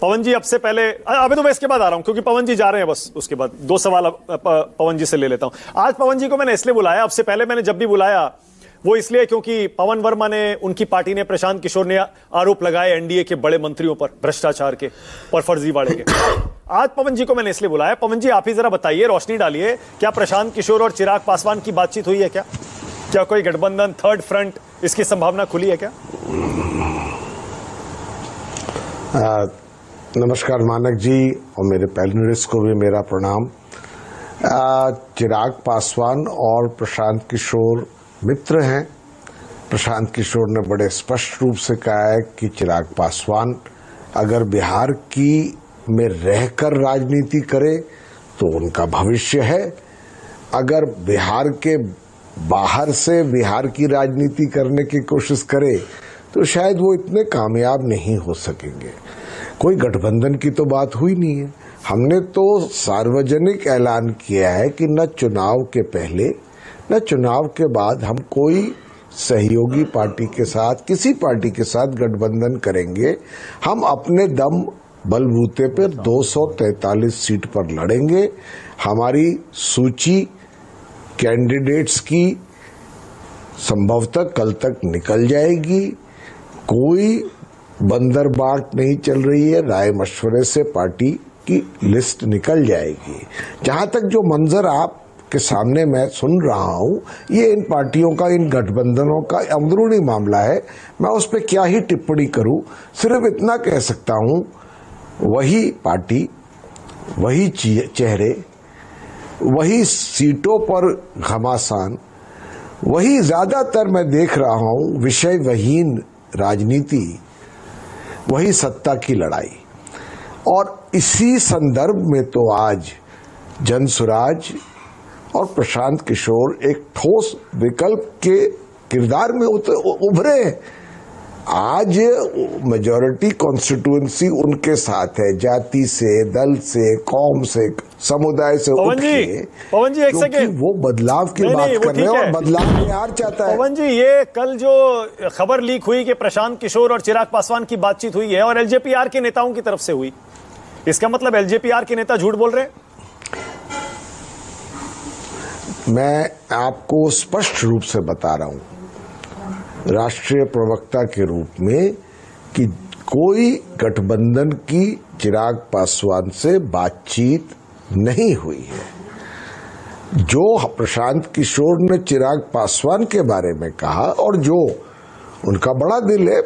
पवन जी, अब से पहले अभी तो मैं इसके बाद आ रहा हूं क्योंकि पवन जी जा रहे हैं, बस उसके बाद 2 सवाल पवन जी से ले लेता हूं। आज पवन जी को मैंने इसलिए बुलाया, अब से पहले मैंने जब भी बुलाया वो इसलिए क्योंकि पवन वर्मा ने, उनकी पार्टी ने, प्रशांत किशोर ने आरोप लगाए एनडीए के बड़े मंत्रियों पर भ्रष्टाचार के और फर्जीवाड़े के। आज पवन जी को मैंने इसलिए बुलाया। पवन जी, आप ही जरा बताइए, रोशनी डालिए, क्या प्रशांत किशोर और चिराग पासवान की बातचीत हुई है? क्या कोई गठबंधन, थर्ड फ्रंट, इसकी संभावना खुली है क्या? नमस्कार मानक जी, और मेरे पैनलिस्ट को भी मेरा प्रणाम। चिराग पासवान और प्रशांत किशोर मित्र हैं। प्रशांत किशोर ने बड़े स्पष्ट रूप से कहा है कि चिराग पासवान अगर बिहार की में रहकर राजनीति करे तो उनका भविष्य है, अगर बिहार के बाहर से बिहार की राजनीति करने की कोशिश करे तो शायद वो इतने कामयाब नहीं हो सकेंगे। कोई गठबंधन की तो बात हुई नहीं है। हमने तो सार्वजनिक ऐलान किया है कि न चुनाव के पहले न चुनाव के बाद हम कोई सहयोगी पार्टी के साथ, किसी पार्टी के साथ गठबंधन करेंगे। हम अपने दम बलबूते पर 243 सीट पर लड़ेंगे। हमारी सूची कैंडिडेट्स की संभवतः कल तक निकल जाएगी। कोई बंदर बाट नहीं चल रही है, राय मशवरे से पार्टी की लिस्ट निकल जाएगी। जहां तक जो मंजर आपके सामने मैं सुन रहा हूं, ये इन पार्टियों का, इन गठबंधनों का अंदरूनी मामला है। मैं उस पर क्या ही टिप्पणी करूं, सिर्फ इतना कह सकता हूं, वही पार्टी, वही चेहरे, वही सीटों पर घमासान, वही ज्यादातर मैं देख रहा हूं विषय विहीन राजनीति, वही सत्ता की लड़ाई। और इसी संदर्भ में तो आज जनसुराज और प्रशांत किशोर एक ठोस विकल्प के किरदार में उभरे। आज मेजॉरिटी कॉन्स्टिट्यूएंसी उनके साथ है, जाति से, दल से, कौम से, समुदाय से उठ के। पवन जी एक सेकंड, वो बदलाव की बात कर रहे हैं और बदलाव बिहार चाहता है। पवन जी, ये कल जो खबर लीक हुई कि प्रशांत किशोर और चिराग पासवान की बातचीत हुई है और एलजेपीआर के नेताओं की तरफ से हुई, इसका मतलब एलजेपीआर के नेता झूठ बोल रहे हैं? मैं आपको स्पष्ट रूप से बता रहा हूं राष्ट्रीय प्रवक्ता के रूप में कि कोई गठबंधन की चिराग पासवान से बातचीत नहीं हुई है। जो प्रशांत किशोर ने चिराग पासवान के बारे में कहा और जो उनका बड़ा दिल है,